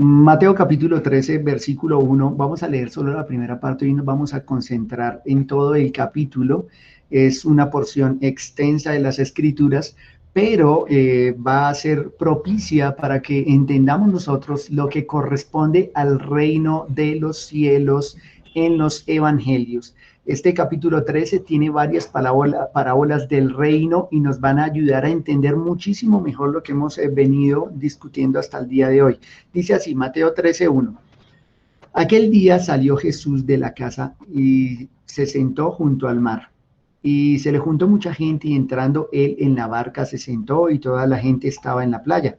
Mateo capítulo 13, versículo 1. Vamos a leer solo la primera parte y nos vamos a concentrar en todo el capítulo. Es una porción extensa de las Escrituras, pero va a ser propicia para que entendamos nosotros lo que corresponde al reino de los cielos en los evangelios. Este capítulo 13 tiene varias parábolas del reino y nos van a ayudar a entender muchísimo mejor lo que hemos venido discutiendo hasta el día de hoy. Dice así, Mateo 13:1. Aquel día salió Jesús de la casa y se sentó junto al mar. Y se le juntó mucha gente y entrando él en la barca se sentó y toda la gente estaba en la playa.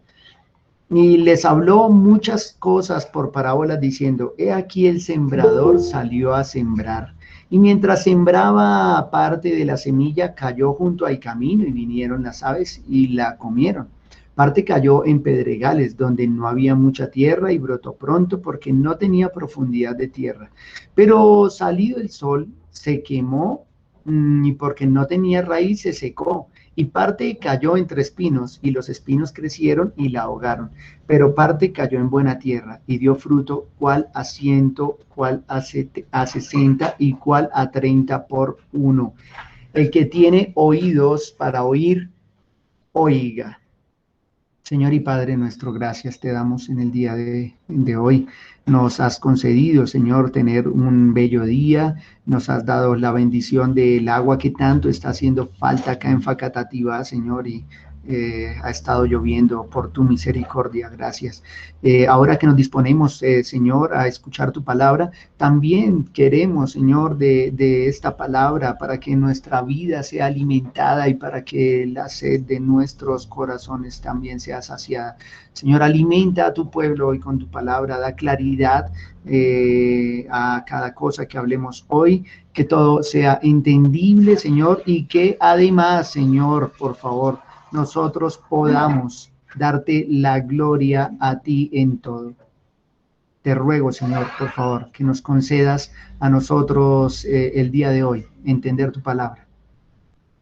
Y les habló muchas cosas por parábolas diciendo, he aquí el sembrador salió a sembrar. Y mientras sembraba parte de la semilla, cayó junto al camino y vinieron las aves y la comieron. Parte cayó en pedregales donde no había mucha tierra y brotó pronto porque no tenía profundidad de tierra. Pero salido el sol se quemó y porque no tenía raíz se secó. Y parte cayó entre espinos, y los espinos crecieron y la ahogaron. Pero parte cayó en buena tierra, y dio fruto, cuál a 100, cuál a 60, y cuál a 30 por uno. El que tiene oídos para oír, oiga. Señor y Padre nuestro, gracias te damos en el día de hoy. Nos has concedido, Señor, tener un bello día. Nos has dado la bendición del agua que tanto está haciendo falta acá en Facatativá, Señor, y ha estado lloviendo por tu misericordia. Gracias. Ahora que nos disponemos, Señor, a escuchar tu palabra, también queremos, Señor, de esta palabra para que nuestra vida sea alimentada y para que la sed de nuestros corazones también sea saciada. Señor, alimenta a tu pueblo hoy con tu palabra, da claridad a cada cosa que hablemos hoy, que todo sea entendible, Señor, y que además, Señor, por favor, nosotros podamos darte la gloria a ti en todo. Te ruego, Señor, por favor, que nos concedas a nosotros el día de hoy entender tu palabra.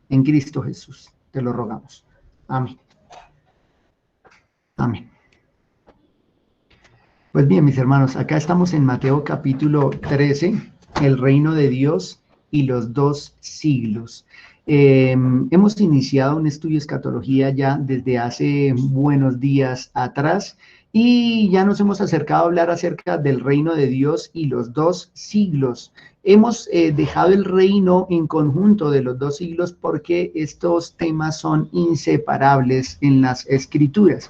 En Cristo Jesús, te lo rogamos. Amén. Amén. Pues bien, mis hermanos, acá estamos en Mateo capítulo 13, el reino de Dios y los 2 siglos. Hemos iniciado un estudio de escatología ya desde hace buenos días atrás y ya nos hemos acercado a hablar acerca del reino de Dios y los 2 siglos. Hemos dejado el reino en conjunto de los 2 siglos porque estos temas son inseparables en las Escrituras.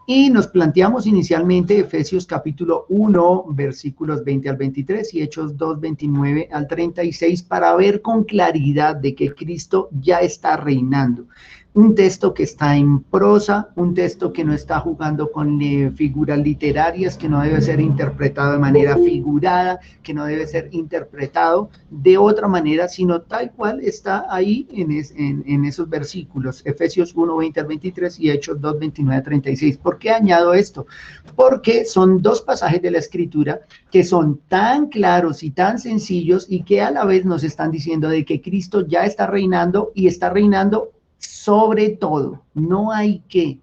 Y nos planteamos inicialmente Efesios capítulo 1, versículos 20 al 23 y Hechos 2, 29 al 36 para ver con claridad de que Cristo ya está reinando. Un texto que está en prosa, un texto que no está jugando con figuras literarias, que no debe ser interpretado de manera figurada, que no debe ser interpretado de otra manera, sino tal cual está ahí en esos versículos, Efesios 1, 20 al 23 y Hechos 2, 29 al 36. ¿Por qué añado esto? Porque son 2 pasajes de la Escritura que son tan claros y tan sencillos y que a la vez nos están diciendo de que Cristo ya está reinando y está reinando sobre todo. No hay que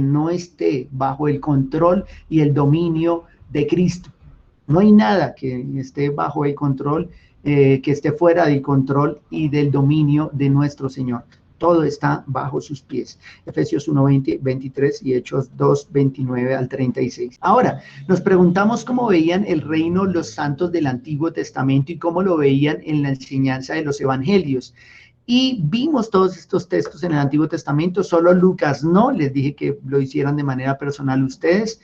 no esté bajo el control y el dominio de Cristo. No hay nada que esté bajo el control, que esté fuera del control y del dominio de nuestro Señor. Todo está bajo sus pies. Efesios 1, 20, 23 y Hechos 2, 29 al 36. Ahora, nos preguntamos cómo veían el reino los santos del Antiguo Testamento y cómo lo veían en la enseñanza de los evangelios. Y vimos todos estos textos en el Antiguo Testamento, solo Lucas no, les dije que lo hicieran de manera personal ustedes.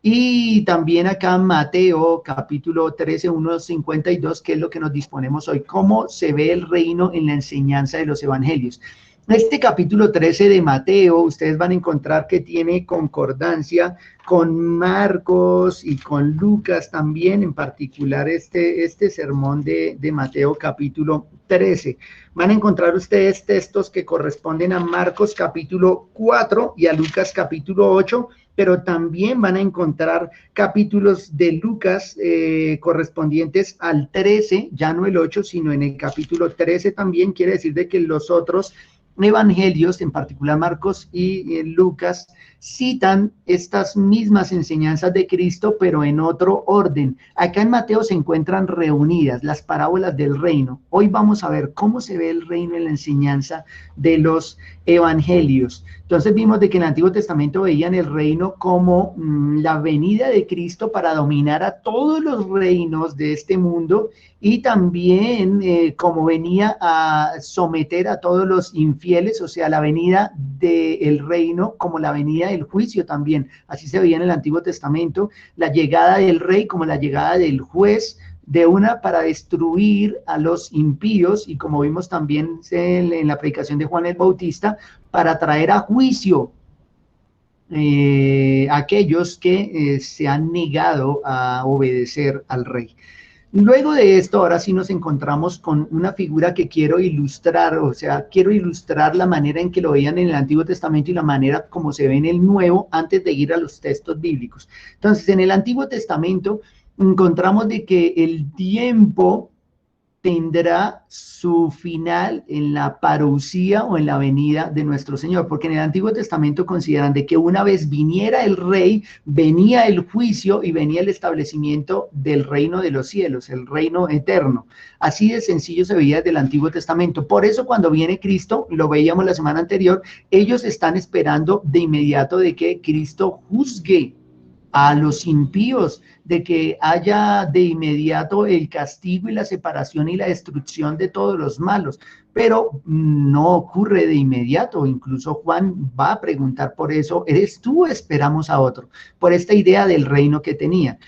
Y también acá en Mateo capítulo 13, 1, 52, que es lo que nos disponemos hoy, cómo se ve el reino en la enseñanza de los evangelios. Este capítulo 13 de Mateo, ustedes van a encontrar que tiene concordancia con Marcos y con Lucas también, en particular este sermón de Mateo capítulo 13. Van a encontrar ustedes textos que corresponden a Marcos capítulo 4 y a Lucas capítulo 8, pero también van a encontrar capítulos de Lucas correspondientes al 13, ya no el 8, sino en el capítulo 13 también, quiere decir de que los otros evangelios, en particular Marcos y Lucas, citan estas mismas enseñanzas de Cristo, pero en otro orden. Acá en Mateo se encuentran reunidas las parábolas del reino. Hoy vamos a ver cómo se ve el reino en la enseñanza de los evangelios. Entonces vimos de que en el Antiguo Testamento veían el reino como la venida de Cristo para dominar a todos los reinos de este mundo, y también como venía a someter a todos los infieles, o sea, la venida del reino como la venida del juicio también. Así se veía en el Antiguo Testamento, la llegada del rey como la llegada del juez, de una para destruir a los impíos, y como vimos también en la predicación de Juan el Bautista, para traer a juicio aquellos que se han negado a obedecer al rey. Luego de esto, ahora sí nos encontramos con una figura que quiero ilustrar, o sea, quiero ilustrar la manera en que lo veían en el Antiguo Testamento y la manera como se ve en el Nuevo, antes de ir a los textos bíblicos. Entonces, en el Antiguo Testamento encontramos de que el tiempo tendrá su final en la parucía o en la venida de nuestro Señor, porque en el Antiguo Testamento consideran de que una vez viniera el rey, venía el juicio y venía el establecimiento del reino de los cielos, el reino eterno. Así de sencillo se veía desde el Antiguo Testamento. Por eso cuando viene Cristo, lo veíamos la semana anterior, ellos están esperando de inmediato de que Cristo juzgue a los impíos, de que haya de inmediato el castigo y la separación y la destrucción de todos los malos, pero no ocurre de inmediato. Incluso Juan va a preguntar por eso: ¿eres tú o esperamos a otro? Por esta idea del reino que tenía.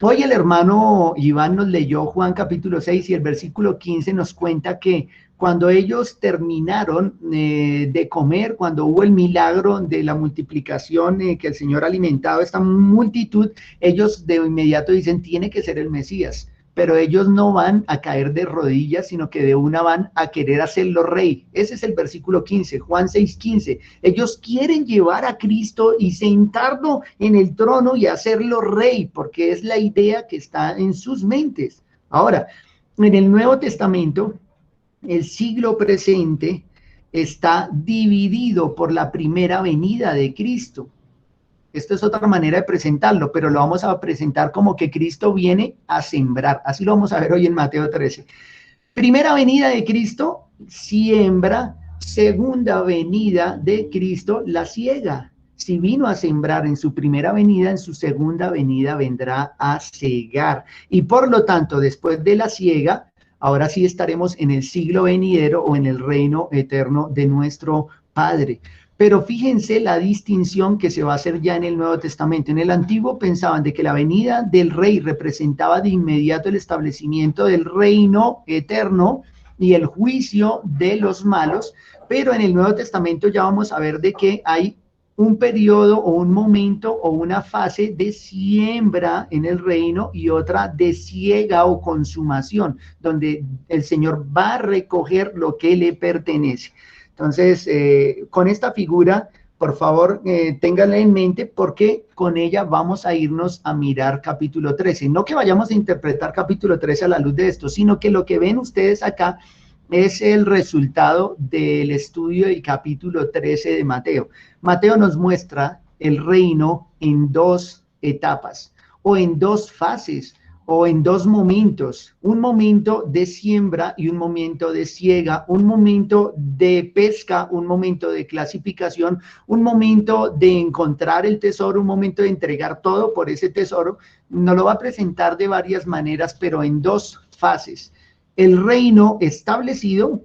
Hoy el hermano Iván nos leyó Juan capítulo 6 y el versículo 15 nos cuenta que cuando ellos terminaron de comer, cuando hubo el milagro de la multiplicación, que el Señor alimentaba a esta multitud, ellos de inmediato dicen: tiene que ser el Mesías. Pero ellos no van a caer de rodillas, sino que de una van a querer hacerlo rey. Ese es el versículo 15, Juan 6:15. Ellos quieren llevar a Cristo y sentarlo en el trono y hacerlo rey, porque es la idea que está en sus mentes. Ahora, en el Nuevo Testamento, el siglo presente está dividido por la primera venida de Cristo. Esto es otra manera de presentarlo, pero lo vamos a presentar como que Cristo viene a sembrar. Así lo vamos a ver hoy en Mateo 13. Primera venida de Cristo, siembra. Segunda venida de Cristo, la ciega. Si vino a sembrar en su primera venida, en su segunda venida vendrá a cegar. Y por lo tanto, después de la siega, ahora sí estaremos en el siglo venidero o en el reino eterno de nuestro Padre. Pero fíjense la distinción que se va a hacer ya en el Nuevo Testamento. En el Antiguo pensaban de que la venida del rey representaba de inmediato el establecimiento del reino eterno y el juicio de los malos, pero en el Nuevo Testamento ya vamos a ver de que hay un periodo o un momento o una fase de siembra en el reino y otra de siega o consumación, donde el Señor va a recoger lo que le pertenece. Entonces, con esta figura, por favor, ténganla en mente, porque con ella vamos a irnos a mirar capítulo 13. No que vayamos a interpretar capítulo 13 a la luz de esto, sino que lo que ven ustedes acá es el resultado del estudio del capítulo 13 de Mateo. Mateo nos muestra el reino en dos etapas, o en dos fases, o en dos momentos: un momento de siembra y un momento de siega, un momento de pesca, un momento de clasificación, un momento de encontrar el tesoro, un momento de entregar todo por ese tesoro. Nos lo va a presentar de varias maneras, pero en dos fases: el reino establecido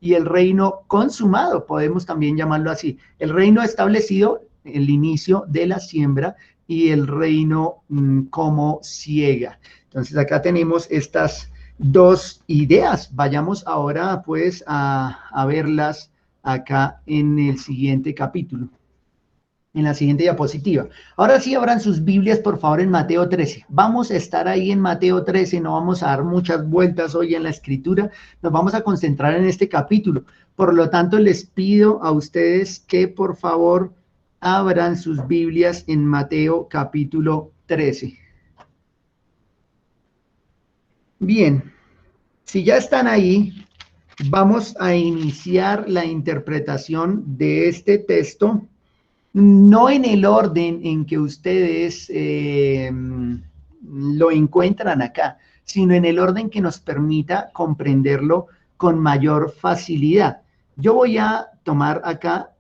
y el reino consumado, podemos también llamarlo así. El reino establecido, el inicio de la siembra, y el reino como siega. Entonces acá tenemos estas dos ideas. Vayamos ahora pues a verlas acá en el siguiente capítulo, en la siguiente diapositiva. Ahora sí, abran sus Biblias, por favor, en Mateo 13. Vamos a estar ahí en Mateo 13, no vamos a dar muchas vueltas hoy en la escritura, nos vamos a concentrar en este capítulo. Por lo tanto, les pido a ustedes que por favor abran sus Biblias en Mateo capítulo 13. Bien, si ya están ahí, vamos a iniciar la interpretación de este texto no en el orden en que ustedes lo encuentran acá, sino en el orden que nos permita comprenderlo con mayor facilidad. Yo voy a tomar acá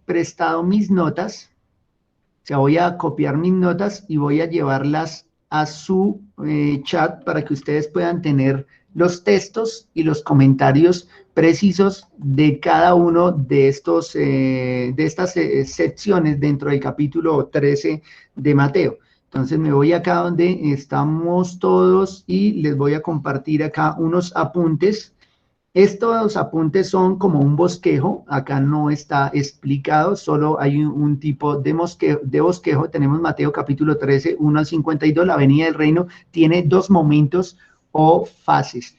prestado mis notas, o sea, voy a copiar mis notas y voy a llevarlas a su chat para que ustedes puedan tener los textos y los comentarios precisos de cada uno de estas secciones dentro del capítulo 13 de Mateo. Entonces me voy acá donde estamos todos y les voy a compartir acá unos apuntes. Estos apuntes son como un bosquejo, acá no está explicado, solo hay un tipo de bosquejo. Tenemos Mateo capítulo 13, 1 al 52, la venida del reino tiene dos momentos o fases,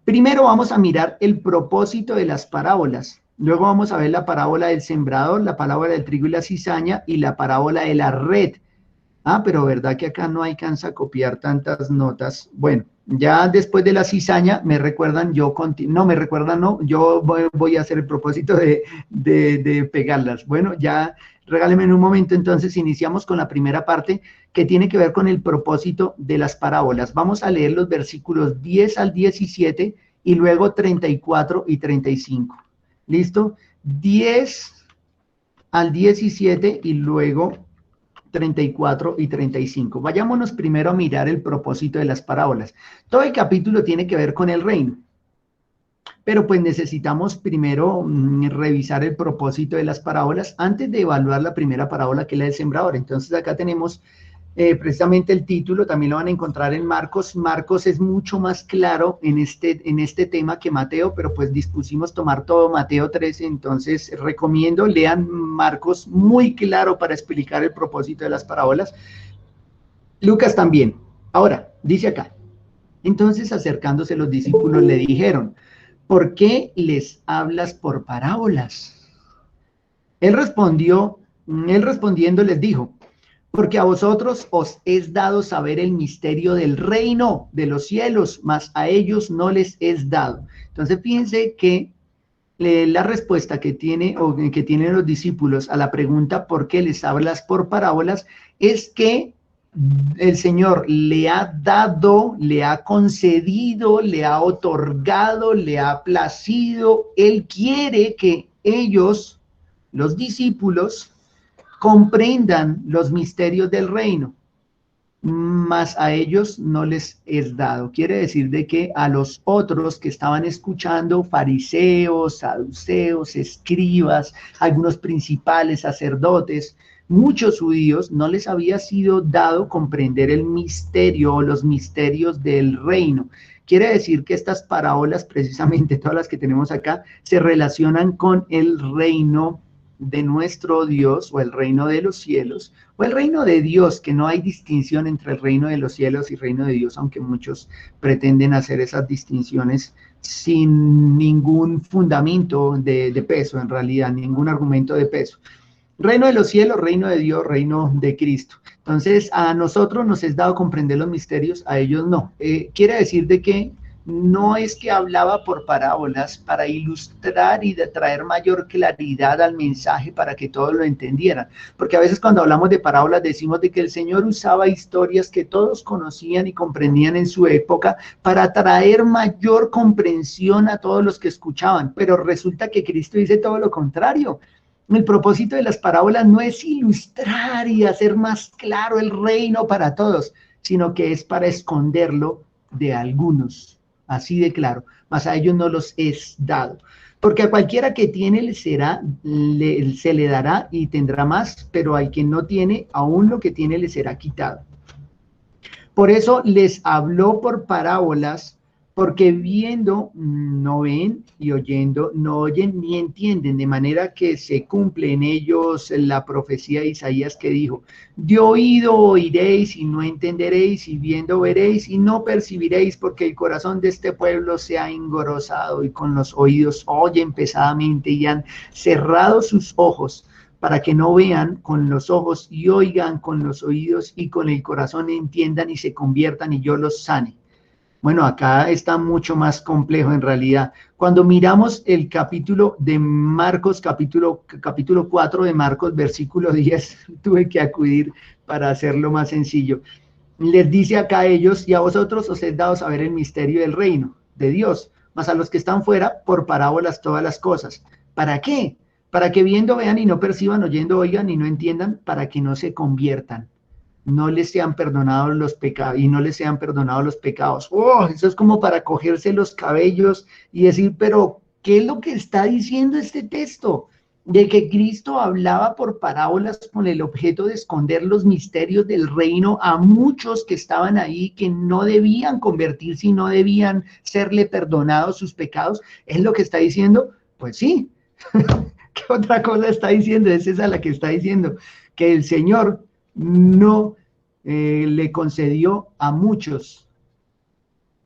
Primero vamos a mirar el propósito de las parábolas, luego vamos a ver la parábola del sembrador, la parábola del trigo y la cizaña y la parábola de la red. Ah, pero ¿verdad que acá no alcanza a copiar tantas notas? Bueno, ya después de la cizaña, me recuerdan, yo voy a hacer el propósito de pegarlas. Bueno, ya regáleme en un momento, entonces iniciamos con la primera parte que tiene que ver con el propósito de las parábolas. Vamos a leer los versículos 10 al 17 y luego 34 y 35. ¿Listo? 10 al 17 y luego 34 y 35. Vayámonos primero a mirar el propósito de las parábolas. Todo el capítulo tiene que ver con el reino, pero pues necesitamos primero revisar el propósito de las parábolas antes de evaluar la primera parábola, que es la del sembrador. Entonces acá tenemos precisamente el título, también lo van a encontrar en Marcos. Marcos es mucho más claro en este tema que Mateo, pero pues dispusimos tomar todo Mateo 13, entonces recomiendo, lean Marcos, muy claro para explicar el propósito de las parábolas. Lucas también. Ahora, dice acá, entonces acercándose los discípulos le dijeron, ¿por qué les hablas por parábolas? Él respondiendo les dijo, porque a vosotros os es dado saber el misterio del reino de los cielos, mas a ellos no les es dado. Entonces fíjense que la respuesta que tienen los discípulos a la pregunta ¿por qué les hablas por parábolas? Es que el Señor le ha dado, le ha concedido, le ha otorgado, le ha placido. Él quiere que ellos, los discípulos, comprendan los misterios del reino, mas a ellos no les es dado. Quiere decir de que a los otros que estaban escuchando, fariseos, saduceos, escribas, algunos principales sacerdotes, muchos judíos, no les había sido dado comprender el misterio o los misterios del reino. Quiere decir que estas parábolas, precisamente todas las que tenemos acá, se relacionan con el reino de nuestro Dios o el reino de los cielos o el reino de Dios, que no hay distinción entre el reino de los cielos y reino de Dios, aunque muchos pretenden hacer esas distinciones sin ningún fundamento de peso, en realidad, ningún argumento de peso. Reino de los cielos, reino de Dios, reino de Cristo. Entonces, a nosotros nos es dado comprender los misterios, a ellos no. Quiere decir de que no es que hablaba por parábolas para ilustrar y de traer mayor claridad al mensaje para que todos lo entendieran, porque a veces cuando hablamos de parábolas decimos de que el Señor usaba historias que todos conocían y comprendían en su época para traer mayor comprensión a todos los que escuchaban, pero resulta que Cristo dice todo lo contrario. El propósito de las parábolas no es ilustrar y hacer más claro el reino para todos, sino que es para esconderlo de algunos. Así de claro, mas a ellos no los es dado. Porque a cualquiera que tiene se le dará y tendrá más, pero al que no tiene, aún lo que tiene le será quitado. Por eso les habló por parábolas, porque viendo no ven y oyendo no oyen ni entienden, de manera que se cumple en ellos la profecía de Isaías que dijo, de oído oiréis y no entenderéis, y viendo veréis y no percibiréis, porque el corazón de este pueblo se ha engrosado y con los oídos oyen pesadamente y han cerrado sus ojos, para que no vean con los ojos y oigan con los oídos y con el corazón entiendan y se conviertan y yo los sane. Bueno, acá está mucho más complejo en realidad. Cuando miramos el capítulo de Marcos, capítulo 4 de Marcos, versículo 10, tuve que acudir para hacerlo más sencillo. Les dice acá a ellos: y a vosotros os es dado saber el misterio del reino de Dios, mas a los que están fuera, por parábolas todas las cosas. ¿Para qué? Para que viendo vean y no perciban, oyendo oigan y no entiendan, para que no se conviertan, no les sean perdonados los pecados y no les sean perdonados los pecados. Oh, eso es como para cogerse los cabellos y decir, pero ¿qué es lo que está diciendo este texto? De que Cristo hablaba por parábolas con el objeto de esconder los misterios del reino a muchos que estaban ahí, que no debían convertirse y no debían serle perdonados sus pecados. ¿Es lo que está diciendo? Pues sí. ¿Qué otra cosa está diciendo? Es esa la que está diciendo, que el Señor no le concedió a muchos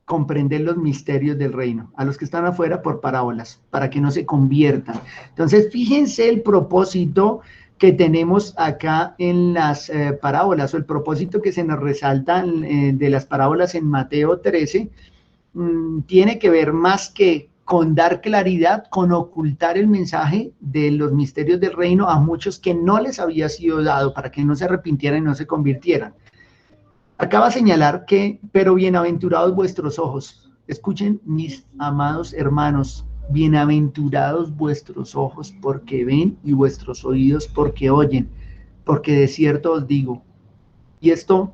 comprender los misterios del reino, a los que están afuera por parábolas, para que no se conviertan. Entonces, fíjense el propósito que tenemos acá en las parábolas, o el propósito que se nos resalta de las parábolas en Mateo 13, tiene que ver más que con dar claridad, con ocultar el mensaje de los misterios del reino a muchos que no les había sido dado, para que no se arrepintieran y no se convirtieran. Acaba de señalar que, pero bienaventurados vuestros ojos. Escuchen, mis amados hermanos, bienaventurados vuestros ojos porque ven y vuestros oídos porque oyen, porque de cierto os digo. Y esto,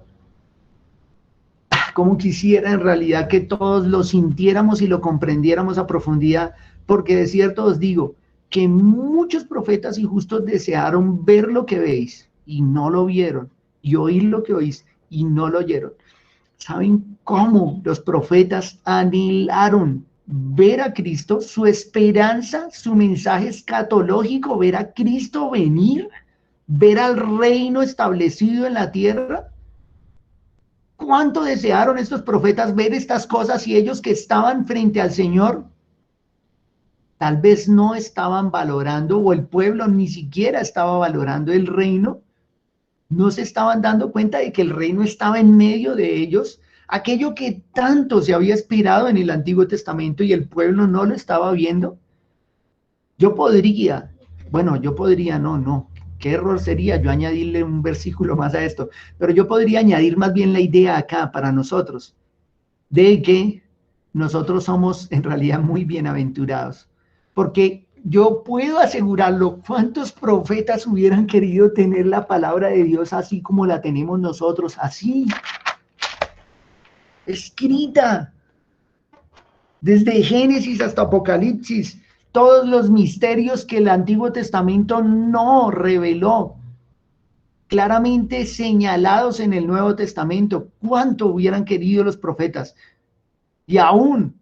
como quisiera en realidad que todos lo sintiéramos y lo comprendiéramos a profundidad, porque de cierto os digo que muchos profetas y justos desearon ver lo que veis y no lo vieron, y oír lo que oís y no lo oyeron. ¿Saben cómo los profetas anhelaron ver a Cristo? Su esperanza, su mensaje escatológico, ver a Cristo venir, ver al reino establecido en la tierra. ¿Cuánto desearon estos profetas ver estas cosas, y ellos que estaban frente al Señor tal vez no estaban valorando, o el pueblo ni siquiera estaba valorando el reino? No se estaban dando cuenta de que el reino estaba en medio de ellos, aquello que tanto se había esperado en el Antiguo Testamento, y el pueblo no lo estaba viendo. Yo podría, no, qué error sería yo añadirle un versículo más a esto, pero yo podría añadir más bien la idea acá para nosotros, de que nosotros somos en realidad muy bienaventurados, porque yo puedo asegurarlo, ¿cuántos profetas hubieran querido tener la palabra de Dios así como la tenemos nosotros, así, escrita, desde Génesis hasta Apocalipsis, todos los misterios que el Antiguo Testamento no reveló, claramente señalados en el Nuevo Testamento? ¿Cuánto hubieran querido los profetas? Y aún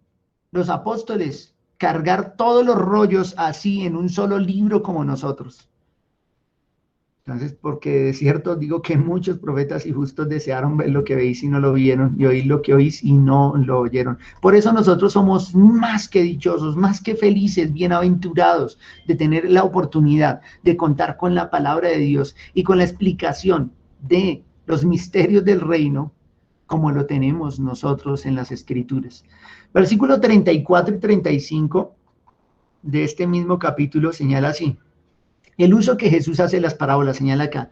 los apóstoles cargar todos los rollos así en un solo libro como nosotros. Entonces, porque de cierto digo que muchos profetas y justos desearon ver lo que veis y no lo vieron, y oír lo que oís y no lo oyeron. Por eso nosotros somos más que dichosos, más que felices, bienaventurados de tener la oportunidad de contar con la palabra de Dios y con la explicación de los misterios del reino, como lo tenemos nosotros en las Escrituras. Versículo 34 y 35 de este mismo capítulo señala así: el uso que Jesús hace de las parábolas, señala acá.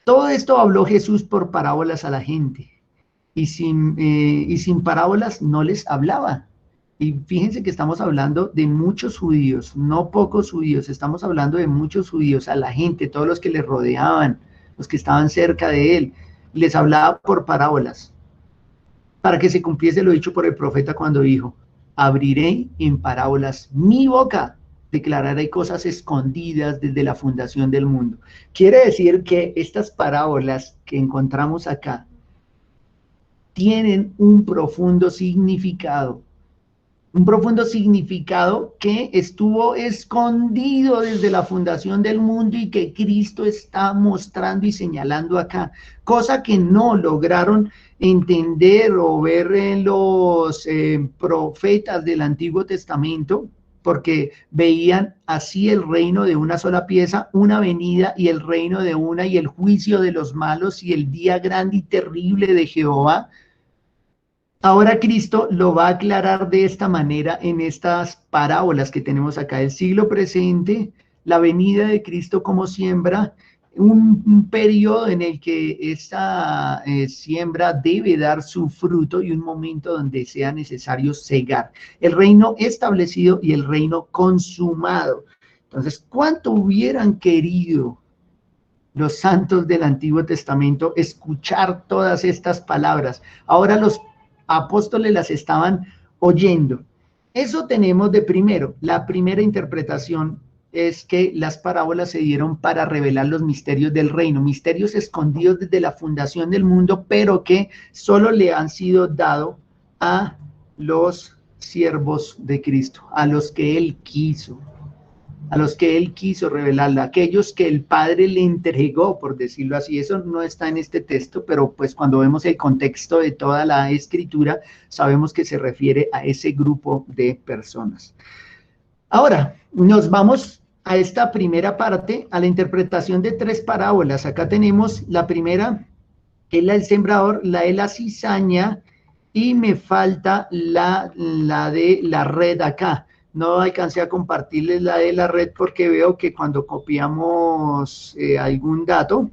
Todo esto habló Jesús por parábolas a la gente, y sin parábolas no les hablaba. Y fíjense que estamos hablando de muchos judíos, no pocos judíos, estamos hablando de muchos judíos, a la gente, todos los que le rodeaban, los que estaban cerca de él, les hablaba por parábolas, para que se cumpliese lo dicho por el profeta cuando dijo: abriré en parábolas mi boca, declararé cosas escondidas desde la fundación del mundo. Quiere decir que estas parábolas que encontramos acá tienen un profundo significado que estuvo escondido desde la fundación del mundo y que Cristo está mostrando y señalando acá, cosa que no lograron entender o ver en los profetas del Antiguo Testamento, porque veían así el reino de una sola pieza, una venida y el reino de una, y el juicio de los malos y el día grande y terrible de Jehová. Ahora Cristo lo va a aclarar de esta manera en estas parábolas que tenemos acá, el siglo presente, la venida de Cristo como siembra, un periodo en el que esta siembra debe dar su fruto y un momento donde sea necesario cegar. El reino establecido y el reino consumado. Entonces, ¿cuánto hubieran querido los santos del Antiguo Testamento escuchar todas estas palabras? Ahora los apóstoles las estaban oyendo. Eso tenemos de primero. La primera interpretación es que las parábolas se dieron para revelar los misterios del reino, misterios escondidos desde la fundación del mundo, pero que solo le han sido dados a los siervos de Cristo, a los que Él quiso, a los que Él quiso revelarla, aquellos que el Padre le entregó, por decirlo así. Eso no está en este texto, pero pues cuando vemos el contexto de toda la escritura, sabemos que se refiere a ese grupo de personas. Ahora, nos vamos a esta primera parte, a la interpretación de tres parábolas. Acá tenemos la primera, que es la del sembrador, la de la cizaña, y me falta la de la red acá. No alcancé a compartirles la de la red porque veo que cuando copiamos algún dato,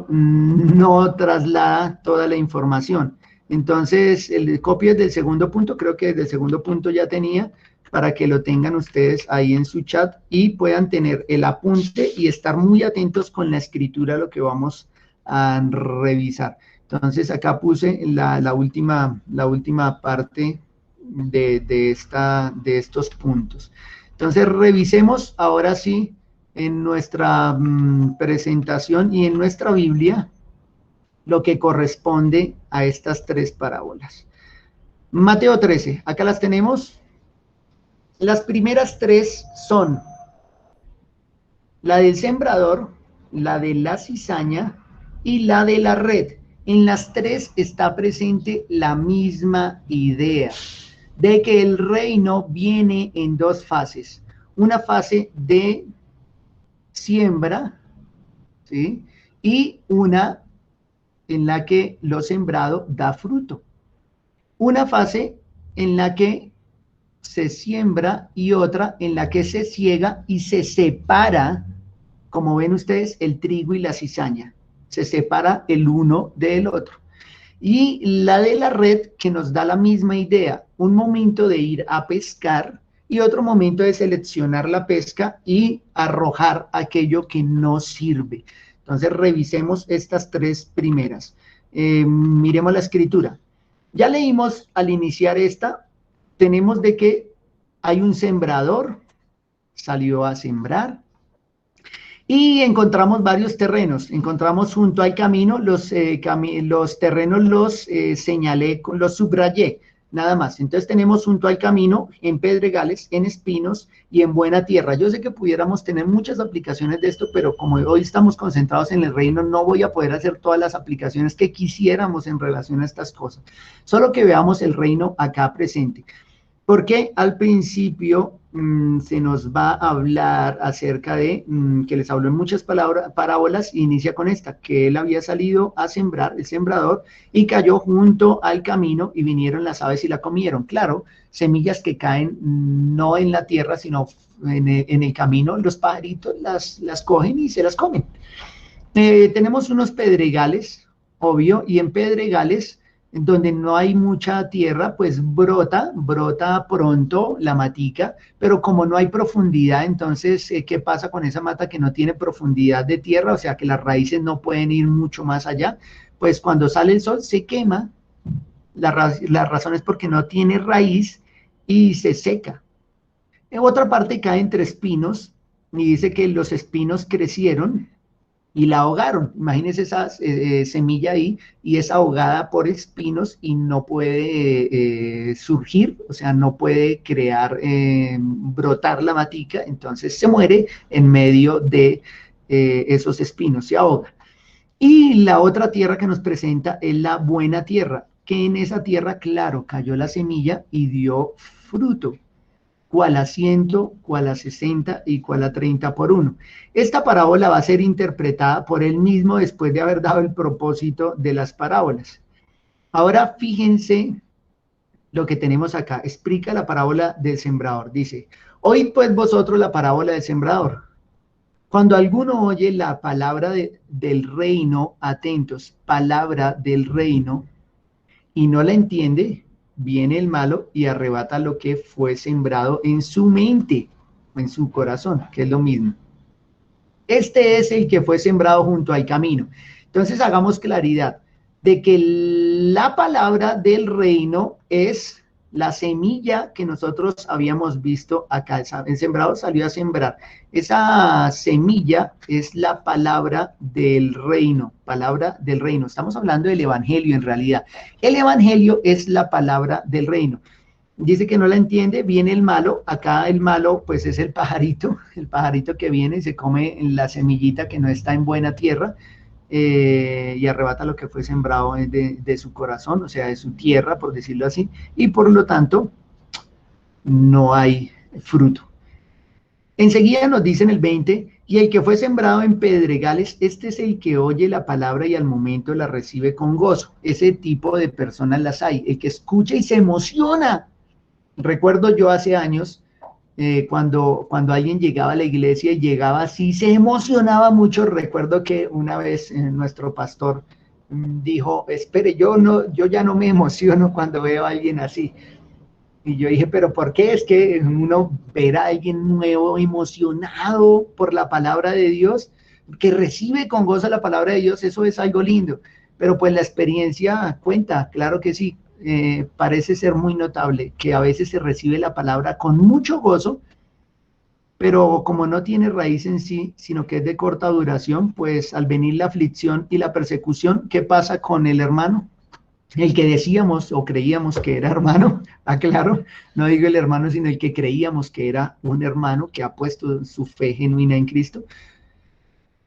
no traslada toda la información. Entonces, el copio es del segundo punto, creo que desde el segundo punto ya tenía, para que lo tengan ustedes ahí en su chat y puedan tener el apunte y estar muy atentos con la escritura, lo que vamos a revisar. Entonces, acá puse la última parte de estos puntos. Entonces, revisemos ahora sí en nuestra presentación y en nuestra Biblia lo que corresponde a estas tres parábolas. Mateo 13, acá las tenemos. Las primeras tres son la del sembrador, la de la cizaña y la de la red. En las tres está presente la misma idea de que el reino viene en dos fases. Una fase de siembra, ¿sí? Y una en la que lo sembrado da fruto. Una fase en la que se siembra y otra en la que se ciega y se separa, como ven ustedes, el trigo y la cizaña. Se separa el uno del otro. Y la de la red, que nos da la misma idea, un momento de ir a pescar y otro momento de seleccionar la pesca y arrojar aquello que no sirve. Entonces revisemos estas tres primeras. Miremos la escritura. Ya leímos al iniciar esta, tenemos de que hay un sembrador, salió a sembrar, y encontramos varios terrenos. Encontramos junto al camino, los terrenos los señalé, los subrayé, nada más. Entonces tenemos junto al camino, en pedregales, en espinos y en buena tierra. Yo sé que pudiéramos tener muchas aplicaciones de esto, pero como hoy estamos concentrados en el reino, no voy a poder hacer todas las aplicaciones que quisiéramos en relación a estas cosas. Solo que veamos el reino acá presente. Porque al principio se nos va a hablar acerca de, que les habló en muchas parábolas, y inicia con esta, que él había salido a sembrar, el sembrador, y cayó junto al camino y vinieron las aves y la comieron. Claro, semillas que caen no en la tierra, sino en el camino, los pajaritos las cogen y se las comen. Tenemos unos pedregales, obvio, y en pedregales donde no hay mucha tierra, pues brota pronto la matica, pero como no hay profundidad, entonces, ¿qué pasa con esa mata que no tiene profundidad de tierra? O sea, que las raíces no pueden ir mucho más allá. Pues cuando sale el sol se quema, la razón es porque no tiene raíz y se seca. En otra parte cae entre espinos y dice que los espinos crecieron y la ahogaron. Imagínense esa semilla ahí y es ahogada por espinos y no puede surgir, o sea, no puede crear, brotar la matica, entonces se muere en medio de esos espinos, se ahoga. Y la otra tierra que nos presenta es la buena tierra, que en esa tierra, claro, cayó la semilla y dio fruto, cuál a 100, cuál a 60 y cuál a 30 por uno. Esta parábola va a ser interpretada por él mismo después de haber dado el propósito de las parábolas. Ahora fíjense lo que tenemos acá. Explica la parábola del sembrador. Dice, oíd pues vosotros la parábola del sembrador. Cuando alguno oye la palabra del reino, atentos, palabra del reino, y no la entiende, viene el malo y arrebata lo que fue sembrado en su mente, en su corazón, que es lo mismo. Este es el que fue sembrado junto al camino. Entonces hagamos claridad de que la palabra del reino es la semilla que nosotros habíamos visto acá. El sembrado salió a sembrar. Esa semilla es la palabra del reino, palabra del reino. Estamos hablando del evangelio en realidad. El evangelio es la palabra del reino. Dice que no la entiende, viene el malo, acá el malo pues es el pajarito que viene y se come la semillita que no está en buena tierra, y arrebata lo que fue sembrado de su corazón, o sea, de su tierra, por decirlo así, y por lo tanto no hay fruto. Enseguida nos dice en el 20, y el que fue sembrado en pedregales, este es el que oye la palabra y al momento la recibe con gozo. Ese tipo de personas las hay, el que escucha y se emociona. Recuerdo yo hace años, cuando alguien llegaba a la iglesia y llegaba así, se emocionaba mucho. Recuerdo que una vez nuestro pastor dijo, espere, yo ya no me emociono cuando veo a alguien así. Y yo dije, pero ¿por qué? Es que uno ver a alguien nuevo, emocionado por la palabra de Dios, que recibe con gozo la palabra de Dios, eso es algo lindo. Pero pues la experiencia cuenta, claro que sí. Parece ser muy notable que a veces se recibe la palabra con mucho gozo, pero como no tiene raíz en sí, sino que es de corta duración, pues al venir la aflicción y la persecución, ¿qué pasa con el hermano? El que decíamos o creíamos que era hermano, aclaro, no digo el hermano, sino el que creíamos que era un hermano que ha puesto su fe genuina en Cristo.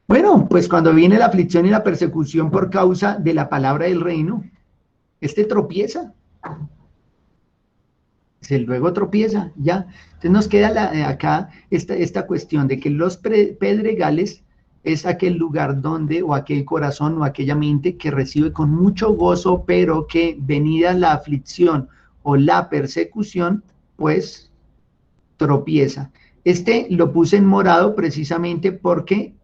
Bueno, pues cuando viene la aflicción y la persecución por causa de la palabra del reino, este tropieza, se luego tropieza, ya. Entonces nos queda acá esta cuestión de que los pedregales es aquel lugar donde, o aquel corazón, o aquella mente que recibe con mucho gozo, pero que venida la aflicción o la persecución, pues tropieza. Este lo puse en morado precisamente porque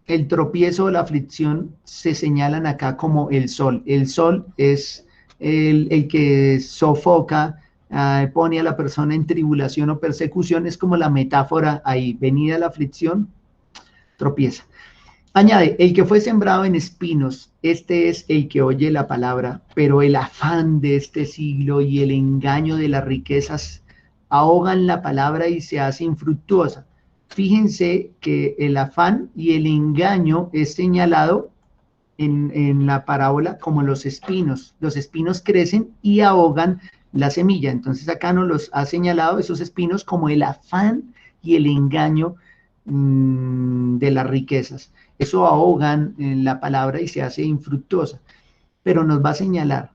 el tropiezo o la aflicción se señalan acá como el sol. El sol es el que sofoca, pone a la persona en tribulación o persecución, es como la metáfora ahí, venida la aflicción, tropieza. Añade, el que fue sembrado en espinos, este es el que oye la palabra, pero el afán de este siglo y el engaño de las riquezas ahogan la palabra y se hace infructuosa. Fíjense que el afán y el engaño es señalado en la parábola como los espinos. Los espinos crecen y ahogan la semilla. Entonces acá nos los ha señalado esos espinos como el afán y el engaño de las riquezas. Eso ahogan en la palabra y se hace infructuosa. Pero nos va a señalar,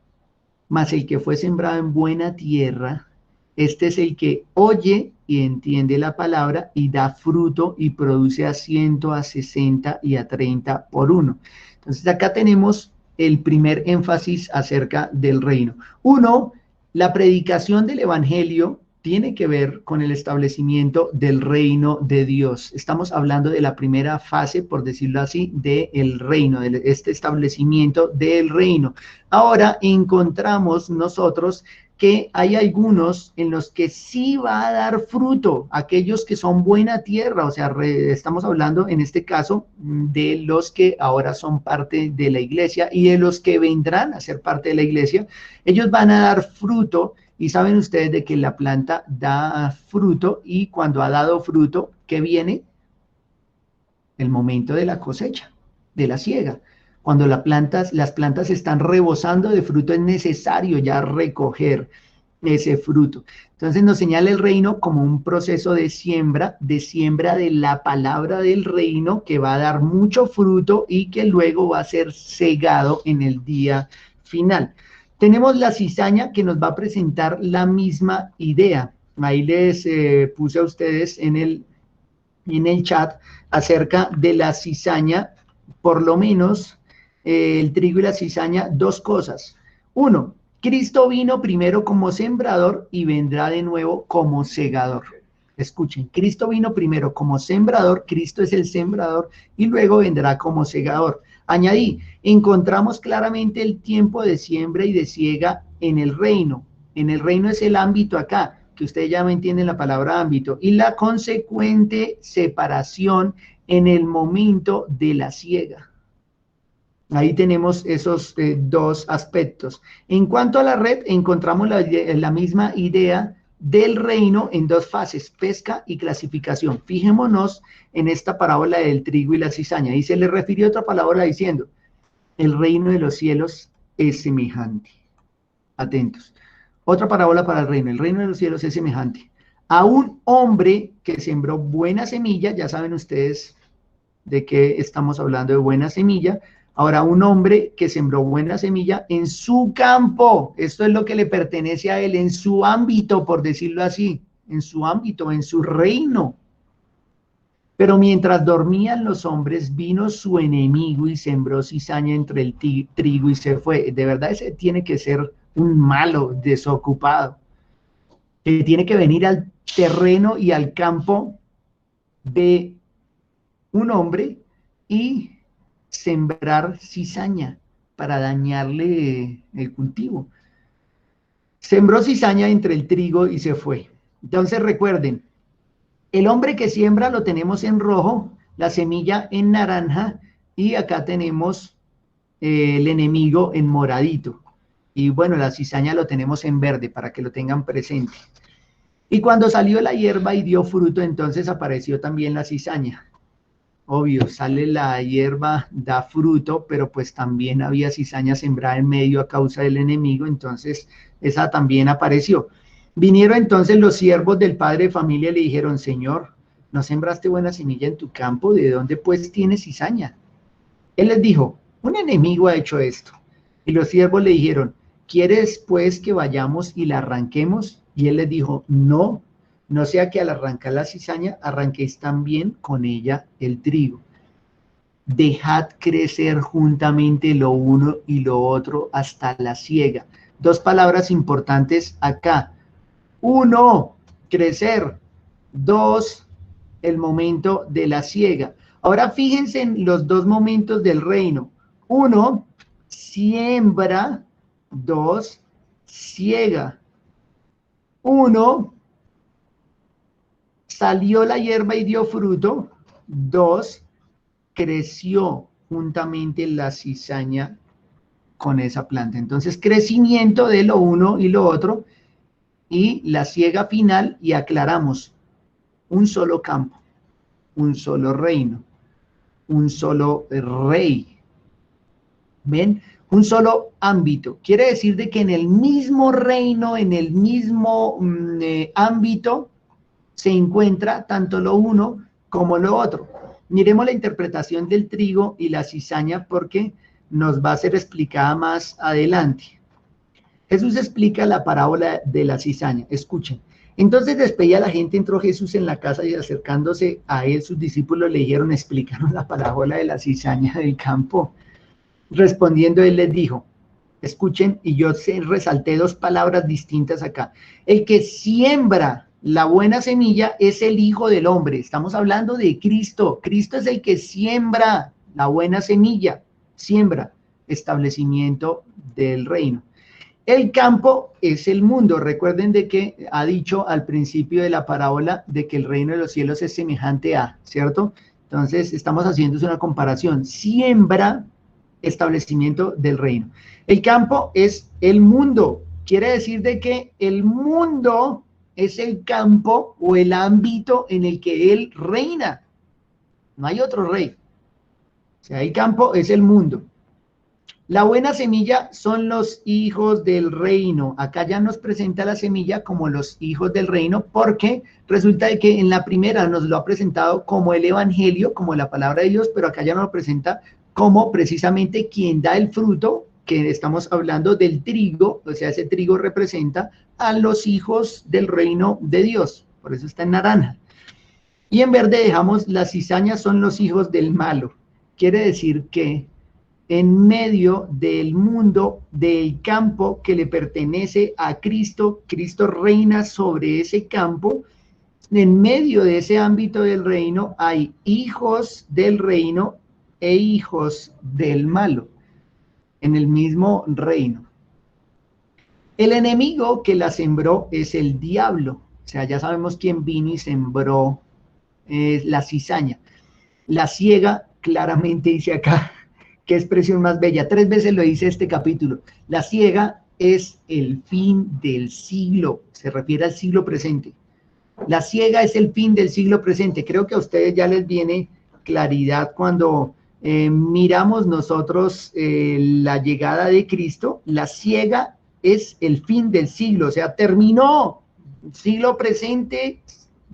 mas el que fue sembrado en buena tierra, este es el que oye y entiende la palabra y da fruto y produce a 100, a 60 y a 30 por uno. Entonces acá tenemos el primer énfasis acerca del reino. Uno, la predicación del evangelio tiene que ver con el establecimiento del reino de Dios. Estamos hablando de la primera fase, por decirlo así, del reino, de este establecimiento del reino. Ahora encontramos nosotros que hay algunos en los que sí va a dar fruto, aquellos que son buena tierra, o sea, estamos hablando en este caso de los que ahora son parte de la iglesia y de los que vendrán a ser parte de la iglesia. Ellos van a dar fruto. Y saben ustedes de que la planta da fruto y cuando ha dado fruto, ¿qué viene? El momento de la cosecha, de la siega. Cuando las plantas están rebosando de fruto, es necesario ya recoger ese fruto. Entonces nos señala el reino como un proceso de siembra de la palabra del reino que va a dar mucho fruto y que luego va a ser segado en el día final. Tenemos la cizaña que nos va a presentar la misma idea. Ahí les puse a ustedes en el chat acerca de la cizaña, por lo menos el trigo y la cizaña, dos cosas. Uno, Cristo vino primero como sembrador y vendrá de nuevo como segador. Escuchen, Cristo vino primero como sembrador, Cristo es el sembrador y luego vendrá como segador. Añadí, encontramos claramente el tiempo de siembra y de siega en el reino. En el reino es el ámbito acá, que ustedes ya me entienden la palabra ámbito, y la consecuente separación en el momento de la siega. Ahí tenemos esos dos aspectos. En cuanto a la red, encontramos la misma idea del reino en dos fases, pesca y clasificación. Fijémonos en esta parábola del trigo y la cizaña. Y se le refirió otra palabra diciendo, el reino de los cielos es semejante. Atentos. Otra parábola para el reino de los cielos es semejante a un hombre que sembró buena semilla, ya saben ustedes de qué estamos hablando de buena semilla. Ahora, un hombre que sembró buena semilla en su campo, esto es lo que le pertenece a él, en su ámbito, por decirlo así, en su ámbito, en su reino. Pero mientras dormían los hombres, vino su enemigo y sembró cizaña entre el trigo y se fue. De verdad, ese tiene que ser un malo desocupado, que tiene que venir al terreno y al campo de un hombre y sembrar cizaña para dañarle el cultivo. Sembró cizaña entre el trigo y se fue. Entonces recuerden, el hombre que siembra lo tenemos en rojo, la semilla en naranja y acá tenemos el enemigo en moradito. Y bueno, la cizaña lo tenemos en verde para que lo tengan presente. Y cuando salió la hierba y dio fruto, entonces apareció también la cizaña. Obvio, sale la hierba, da fruto, pero pues también había cizaña sembrada en medio a causa del enemigo, entonces esa también apareció. Vinieron entonces los siervos del padre de familia y le dijeron, Señor, ¿no sembraste buena semilla en tu campo? ¿De dónde pues tienes cizaña? Él les dijo, un enemigo ha hecho esto. Y los siervos le dijeron, ¿quieres pues que vayamos y la arranquemos? Y él les dijo, no, no sea que al arrancar la cizaña arranquéis también con ella el trigo. Dejad crecer juntamente lo uno y lo otro hasta la siega. Dos palabras importantes acá. Uno, crecer. Dos, el momento de la siega. Ahora fíjense en los dos momentos del reino. Uno, siembra. Dos, siega. Uno, salió la hierba y dio fruto. Dos, creció juntamente la cizaña con esa planta. Entonces, crecimiento de lo uno y lo otro, y la siega final, y aclaramos, un solo campo, un solo reino, un solo rey. ¿Ven? Un solo ámbito. Quiere decir de que en el mismo reino, en el mismo ámbito, se encuentra tanto lo uno como lo otro. Miremos la interpretación del trigo y la cizaña porque nos va a ser explicada más adelante. Jesús explica la parábola de la cizaña. Escuchen. Entonces despedida la gente, entró Jesús en la casa y acercándose a él, sus discípulos le dijeron, explícanos la parábola de la cizaña del campo. Respondiendo él les dijo, escuchen, y yo resalté dos palabras distintas acá. El que siembra la buena semilla es el Hijo del Hombre. Estamos hablando de Cristo. Cristo es el que siembra la buena semilla, siembra establecimiento del reino. El campo es el mundo. Recuerden de que ha dicho al principio de la parábola de que el reino de los cielos es semejante a, ¿cierto? Entonces estamos haciendo una comparación. Siembra establecimiento del reino. El campo es el mundo. Quiere decir de que el mundo es el campo o el ámbito en el que él reina. No hay otro rey. O sea, el campo es el mundo. La buena semilla son los hijos del reino. Acá ya nos presenta la semilla como los hijos del reino, porque resulta de que en la primera nos lo ha presentado como el evangelio, como la palabra de Dios, pero acá ya nos lo presenta como precisamente quien da el fruto, que estamos hablando del trigo, o sea, ese trigo representa a los hijos del reino de Dios, por eso está en naranja. Y en verde dejamos las cizañas son los hijos del malo. Quiere decir que en medio del mundo, del campo que le pertenece a Cristo. Cristo reina sobre ese campo. En medio de ese ámbito del reino hay hijos del reino e hijos del malo, en el mismo reino. El enemigo que la sembró es el diablo. O sea, ya sabemos quién vino y sembró la cizaña. La ciega, claramente dice acá, qué expresión más bella. 3 veces lo dice este capítulo. La ciega es el fin del siglo. Se refiere al siglo presente. La ciega es el fin del siglo presente. Creo que a ustedes ya les viene claridad cuando miramos nosotros la llegada de Cristo. La ciega es el fin del siglo, o sea, terminó, siglo presente,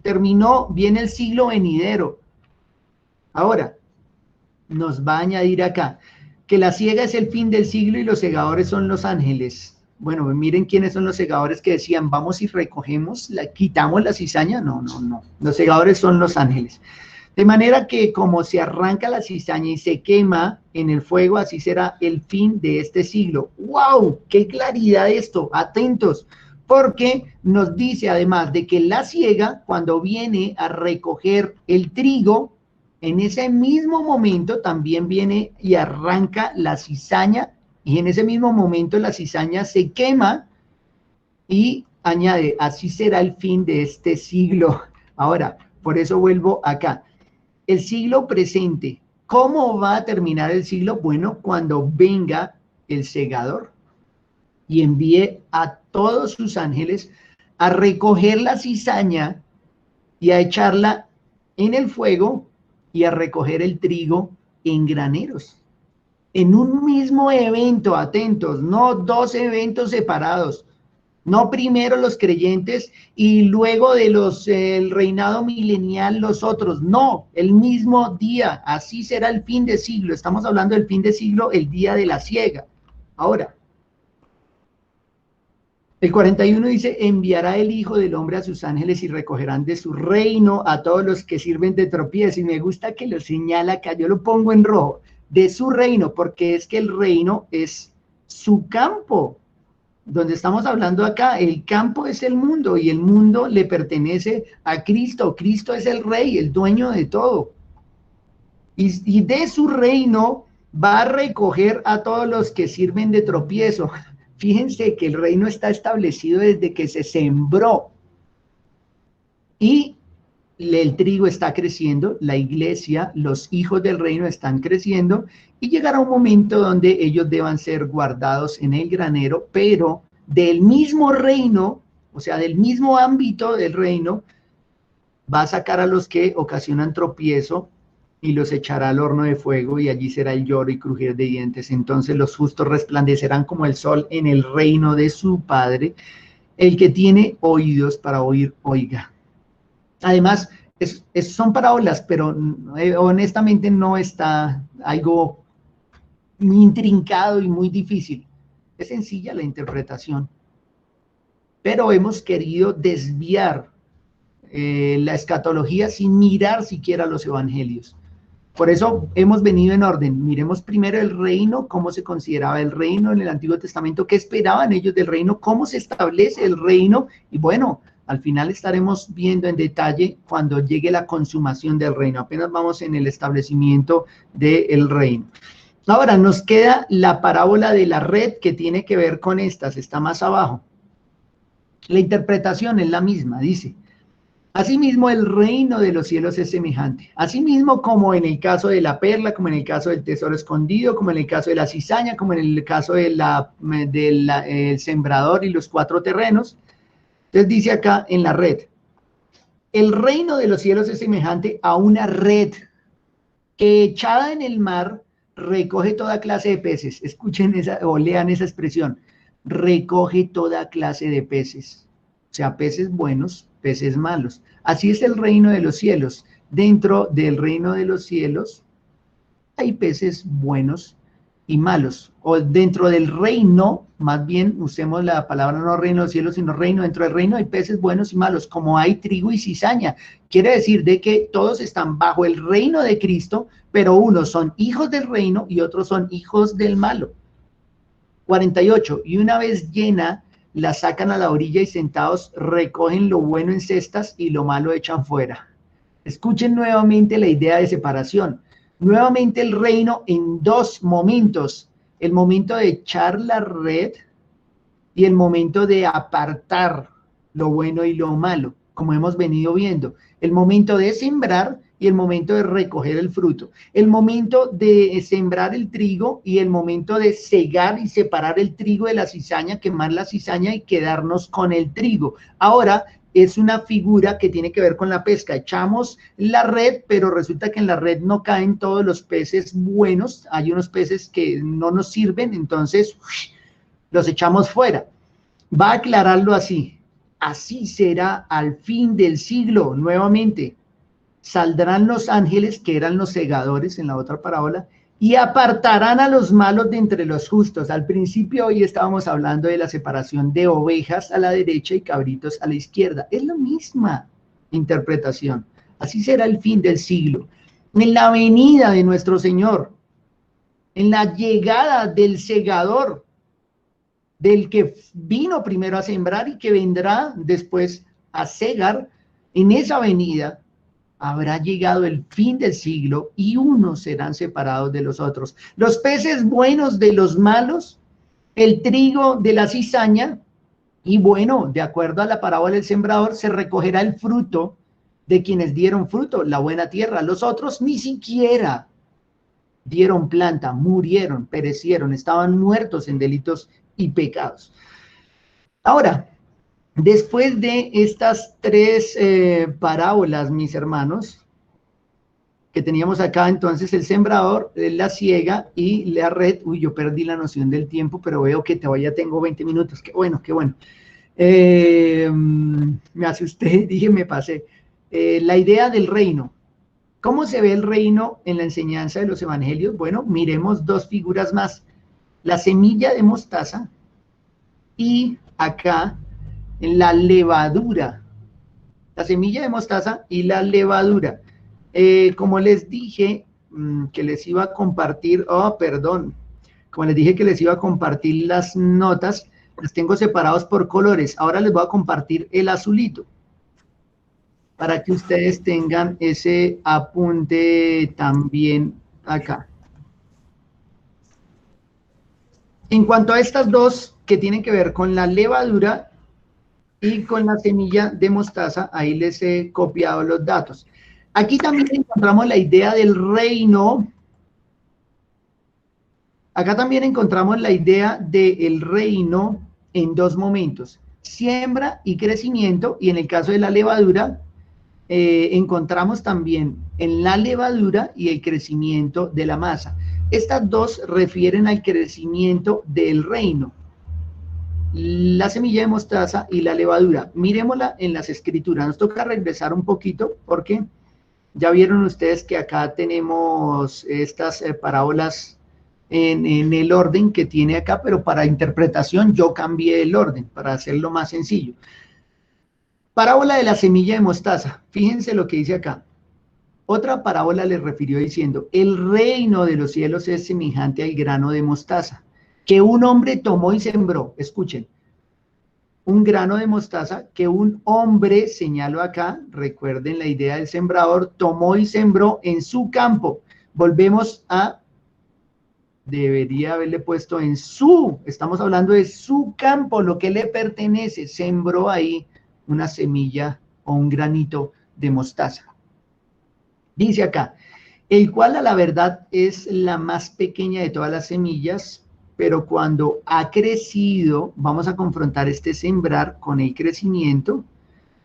terminó, viene el siglo venidero. Ahora, nos va a añadir acá, que la ciega es el fin del siglo y los segadores son los ángeles. Bueno, miren quiénes son los segadores que decían, vamos y recogemos, quitamos la cizaña. No. Los segadores son los ángeles. De manera que como se arranca la cizaña y se quema en el fuego, así será el fin de este siglo. ¡Wow! ¡Qué claridad esto! Atentos, porque nos dice además de que la ciega, cuando viene a recoger el trigo, en ese mismo momento también viene y arranca la cizaña, y en ese mismo momento la cizaña se quema y añade, así será el fin de este siglo. Ahora, por eso vuelvo acá. El siglo presente, ¿cómo va a terminar el siglo? Bueno, cuando venga el segador y envíe a todos sus ángeles a recoger la cizaña y a echarla en el fuego y a recoger el trigo en graneros. En un mismo evento, atentos, no 2 eventos separados. No primero los creyentes y luego de el reinado milenial los otros. No, el mismo día. Así será el fin de siglo. Estamos hablando del fin de siglo, el día de la ciega. Ahora, el 41 dice, enviará el Hijo del Hombre a sus ángeles y recogerán de su reino a todos los que sirven de tropiezo. Y me gusta que lo señala acá, yo lo pongo en rojo, de su reino, porque es que el reino es su campo. Donde estamos hablando acá, el campo es el mundo y el mundo le pertenece a Cristo. Cristo es el rey, el dueño de todo. Y de su reino va a recoger a todos los que sirven de tropiezo. Fíjense que el reino está establecido desde que se sembró. Y el trigo está creciendo, la iglesia, los hijos del reino están creciendo, y llegará un momento donde ellos deban ser guardados en el granero, pero del mismo reino, o sea, del mismo ámbito del reino, va a sacar a los que ocasionan tropiezo y los echará al horno de fuego, y allí será el lloro y crujir de dientes. Entonces los justos resplandecerán como el sol en el reino de su Padre. El que tiene oídos para oír, oiga. Además, son parábolas, pero honestamente no está algo muy intrincado y muy difícil. Es sencilla la interpretación. Pero hemos querido desviar la escatología sin mirar siquiera los evangelios. Por eso hemos venido en orden. Miremos primero el reino, cómo se consideraba el reino en el Antiguo Testamento, qué esperaban ellos del reino, cómo se establece el reino, y bueno, al final estaremos viendo en detalle cuando llegue la consumación del reino. Apenas vamos en el establecimiento del reino. Ahora nos queda la parábola de la red, que tiene que ver con estas, está más abajo. La interpretación es la misma, dice: asimismo el reino de los cielos es semejante. Asimismo, como en el caso de la perla, como en el caso del tesoro escondido, como en el caso de la cizaña, como en el caso del sembrador y los 4 terrenos. Entonces dice acá en la red: el reino de los cielos es semejante a una red que, echada en el mar, recoge toda clase de peces. Escuchen o lean esa expresión: recoge toda clase de peces. O sea, peces buenos, peces malos. Así es el reino de los cielos. Dentro del reino de los cielos hay peces buenos y malos. O dentro del reino más bien usemos la palabra no reino de los cielos, sino reino. Dentro del reino hay peces buenos y malos, como hay trigo y cizaña. Quiere decir de que todos están bajo el reino de Cristo, pero unos son hijos del reino y otros son hijos del malo. 48. Y una vez llena, la sacan a la orilla y sentados recogen lo bueno en cestas y lo malo echan fuera. Escuchen nuevamente la idea de separación. Nuevamente el reino en dos momentos. El momento de echar la red y el momento de apartar lo bueno y lo malo, como hemos venido viendo. El momento de sembrar y el momento de recoger el fruto. El momento de sembrar el trigo y el momento de cegar y separar el trigo de la cizaña, quemar la cizaña y quedarnos con el trigo. Ahora, es una figura que tiene que ver con la pesca. Echamos la red, pero resulta que en la red no caen todos los peces buenos. Hay unos peces que no nos sirven, entonces los echamos fuera. Va a aclararlo así. Así será al fin del siglo. Nuevamente, saldrán los ángeles, que eran los segadores en la otra parábola, y apartarán a los malos de entre los justos. Al principio hoy estábamos hablando de la separación de ovejas a la derecha y cabritos a la izquierda. Es la misma interpretación. Así será el fin del siglo. En la venida de nuestro Señor, en la llegada del segador, del que vino primero a sembrar y que vendrá después a cegar, en esa venida habrá llegado el fin del siglo y unos serán separados de los otros. Los peces buenos de los malos, el trigo de la cizaña, y bueno, de acuerdo a la parábola del sembrador, se recogerá el fruto de quienes dieron fruto, la buena tierra. Los otros ni siquiera dieron planta, murieron, perecieron, estaban muertos en delitos y pecados. Ahora, después de estas tres parábolas, mis hermanos, que teníamos acá, entonces el sembrador, la siega y la red. Uy, yo perdí la noción del tiempo, pero veo que todavía tengo 20 minutos. Qué bueno, qué bueno. Me asusté, dije, me pasé. La idea del reino. ¿Cómo se ve el reino en la enseñanza de los evangelios? Bueno, miremos dos figuras más. La semilla de mostaza y acá en la levadura, la semilla de mostaza y la levadura. Como les dije que les iba a compartir, como les dije que les iba a compartir las notas, las tengo separados por colores. Ahora les voy a compartir el azulito, para que ustedes tengan ese apunte también acá. En cuanto a estas dos que tienen que ver con la levadura y con la semilla de mostaza, ahí les he copiado los datos. Aquí también encontramos la idea del reino. Acá también encontramos la idea del reino en dos momentos: siembra y crecimiento, y en el caso de la levadura, encontramos también en la levadura y el crecimiento de la masa. Estas dos refieren al crecimiento del reino: la semilla de mostaza y la levadura. Miremosla en las escrituras. Nos toca regresar un poquito porque ya vieron ustedes que acá tenemos estas parábolas en el orden que tiene acá, pero para interpretación yo cambié el orden para hacerlo más sencillo. Parábola de la semilla de mostaza. Fíjense lo que dice acá. Otra parábola le refirió diciendo: el reino de los cielos es semejante al grano de mostaza, que un hombre tomó y sembró. Escuchen, un grano de mostaza que un hombre, señalo acá, recuerden la idea del sembrador, tomó y sembró en su campo. Volvemos a, debería haberle puesto en su, estamos hablando de su campo, lo que le pertenece. Sembró ahí una semilla o un granito de mostaza. Dice acá: el cual a la verdad es la más pequeña de todas las semillas, pero cuando ha crecido, vamos a confrontar este sembrar con el crecimiento.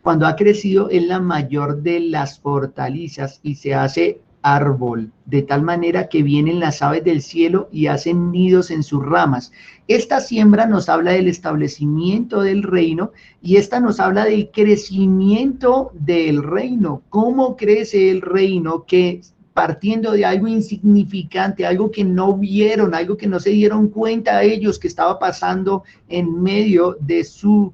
Cuando ha crecido es la mayor de las hortalizas y se hace árbol, de tal manera que vienen las aves del cielo y hacen nidos en sus ramas. Esta siembra nos habla del establecimiento del reino, y esta nos habla del crecimiento del reino. ¿Cómo crece el reino? Que partiendo de algo insignificante, algo que no vieron, algo que no se dieron cuenta ellos que estaba pasando en medio de su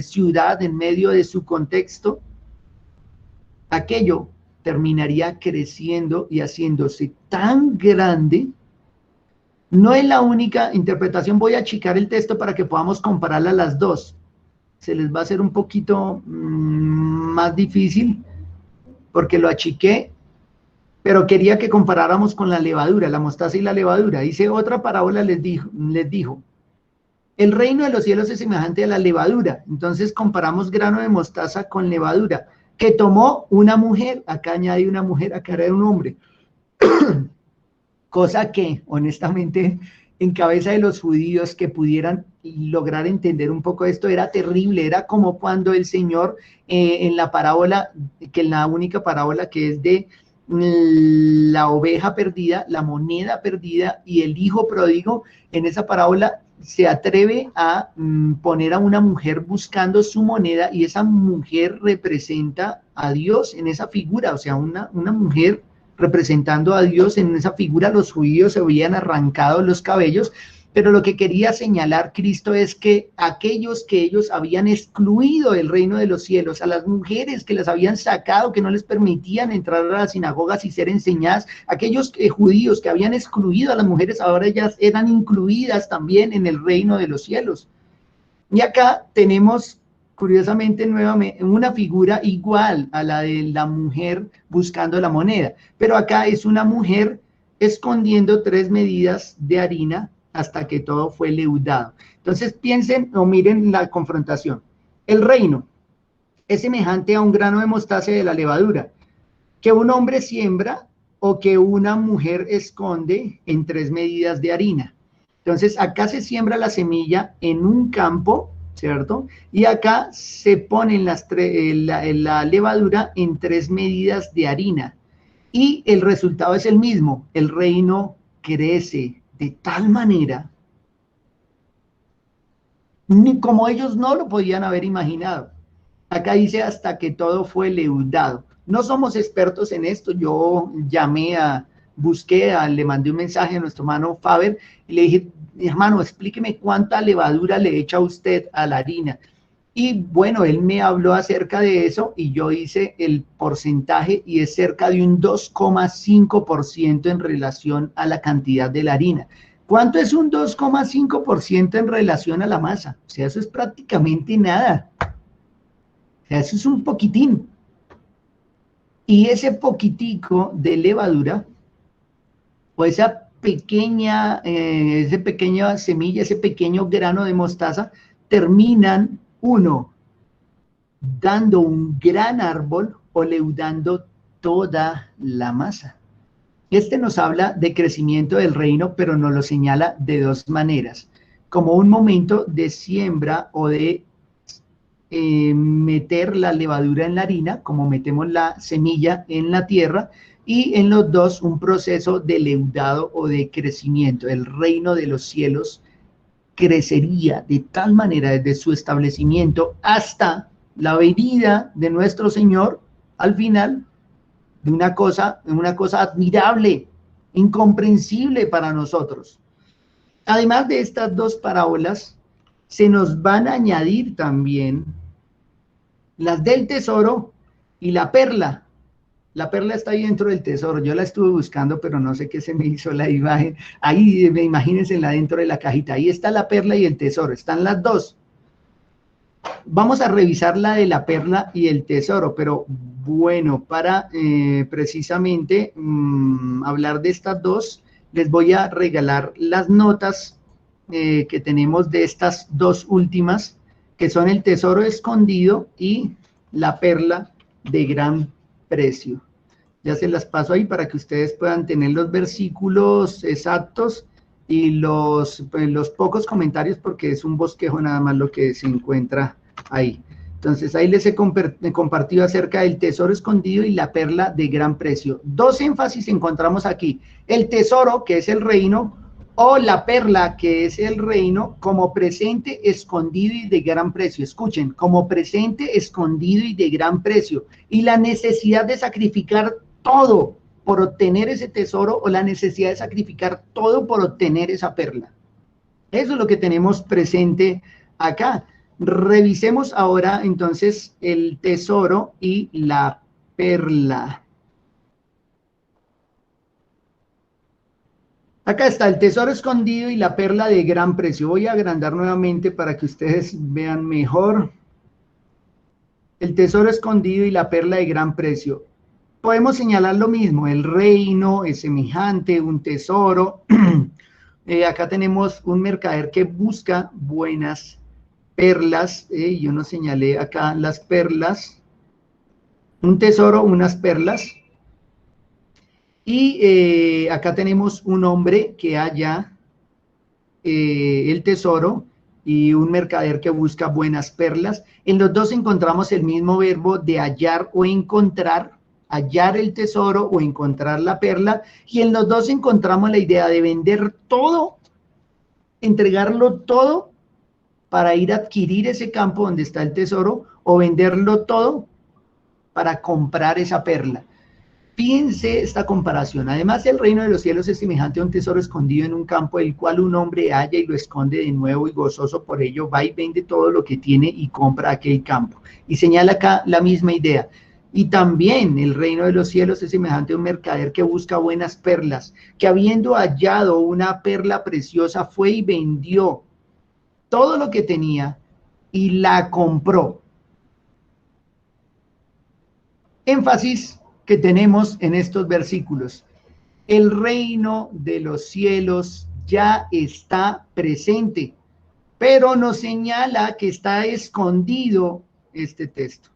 ciudad, en medio de su contexto, aquello terminaría creciendo y haciéndose tan grande. No es la única interpretación, voy a achicar el texto para que podamos compararla a las dos. Se les va a hacer un poquito más difícil porque lo achiqué, pero quería que comparáramos con la levadura, la mostaza y la levadura. Dice, otra parábola les dijo, el reino de los cielos es semejante a la levadura. Entonces comparamos grano de mostaza con levadura, que tomó una mujer, acá añade una mujer, acá era un hombre. Cosa que, honestamente, en cabeza de los judíos que pudieran lograr entender un poco esto, era terrible, era como cuando el Señor en la parábola, que en la única parábola que es de la oveja perdida, la moneda perdida y el hijo pródigo, en esa parábola se atreve a poner a una mujer buscando su moneda y esa mujer representa a Dios en esa figura, o sea, una mujer representando a Dios en esa figura. Los judíos se habían arrancado los cabellos, pero lo que quería señalar Cristo es que aquellos que ellos habían excluido del reino de los cielos, a las mujeres que las habían sacado, que no les permitían entrar a las sinagogas y ser enseñadas, aquellos judíos que habían excluido a las mujeres, ahora ellas eran incluidas también en el reino de los cielos. Y acá tenemos, curiosamente, nuevamente, una figura igual a la de la mujer buscando la moneda, pero acá es una mujer escondiendo 3 medidas de harina hasta que todo fue leudado. Entonces piensen o miren la confrontación. El reino es semejante a un grano de mostaza de la levadura, que un hombre siembra o que una mujer esconde en 3 medidas de harina. Entonces acá se siembra la semilla en un campo, ¿cierto? Y acá se ponen la levadura en 3 medidas de harina. Y el resultado es el mismo, el reino crece de tal manera como ellos no lo podían haber imaginado. Acá dice hasta que todo fue leudado. No somos expertos en esto. Yo le mandé un mensaje a nuestro hermano Faber y le dije, hermano, explíqueme cuánta levadura le echa usted a la harina. Y bueno, él me habló acerca de eso y yo hice el porcentaje y es cerca de un 2,5% en relación a la cantidad de la harina. ¿Cuánto es un 2,5% en relación a la masa? O sea, eso es prácticamente nada. O sea, eso es un poquitín. Y ese poquitico de levadura, o esa pequeña semilla, ese pequeño grano de mostaza, terminan dando un gran árbol o leudando toda la masa. Este nos habla de crecimiento del reino, pero nos lo señala de 2 maneras. Como un momento de siembra o de meter la levadura en la harina, como metemos la semilla en la tierra, y en los dos un proceso de leudado o de crecimiento. El reino de los cielos crecería de tal manera desde su establecimiento hasta la venida de nuestro Señor al final, de una cosa admirable, incomprensible para nosotros. Además de estas 2 parábolas, se nos van a añadir también las del tesoro y la perla. La perla está ahí dentro del tesoro. Yo la estuve buscando, pero no sé qué se me hizo la imagen. Ahí, imagínense dentro de la cajita. Ahí está la perla y el tesoro. Están las 2. Vamos a revisar la de la perla y el tesoro, pero bueno, para precisamente hablar de estas 2, les voy a regalar las notas que tenemos de estas 2 últimas, que son el tesoro escondido y la perla de gran precio. Ya se las paso ahí para que ustedes puedan tener los versículos exactos y los pocos comentarios, porque es un bosquejo nada más lo que se encuentra ahí. Entonces ahí les he compartido acerca del tesoro escondido y la perla de gran precio. 2 énfasis encontramos aquí: el tesoro, que es el reino, o la perla, que es el reino, como presente, escondido y de gran precio. Escuchen, como presente, escondido y de gran precio. Y la necesidad de sacrificar todo por obtener ese tesoro o la necesidad de sacrificar todo por obtener esa perla. Eso es lo que tenemos presente acá. Revisemos ahora entonces el tesoro y la perla. Acá está el tesoro escondido y la perla de gran precio. Voy a agrandar nuevamente para que ustedes vean mejor. El tesoro escondido y la perla de gran precio. Podemos señalar lo mismo, el reino es semejante, un tesoro. Acá tenemos un mercader que busca buenas perlas. Yo no señalé acá las perlas. Un tesoro, unas perlas. Y acá tenemos un hombre que halla el tesoro y un mercader que busca buenas perlas. En los dos encontramos el mismo verbo de hallar o encontrar, hallar el tesoro o encontrar la perla, y en los dos encontramos la idea de vender todo, entregarlo todo para ir a adquirir ese campo donde está el tesoro, o venderlo todo para comprar esa perla. Fíjense esta comparación. Además, el reino de los cielos es semejante a un tesoro escondido en un campo, el cual un hombre halla y lo esconde de nuevo, y gozoso por ello va y vende todo lo que tiene y compra aquel campo. Y señala acá la misma idea. Y también el reino de los cielos es semejante a un mercader que busca buenas perlas, que habiendo hallado una perla preciosa fue y vendió todo lo que tenía y la compró. Énfasis que tenemos en estos versículos. El reino de los cielos ya está presente, pero nos señala que está escondido este texto.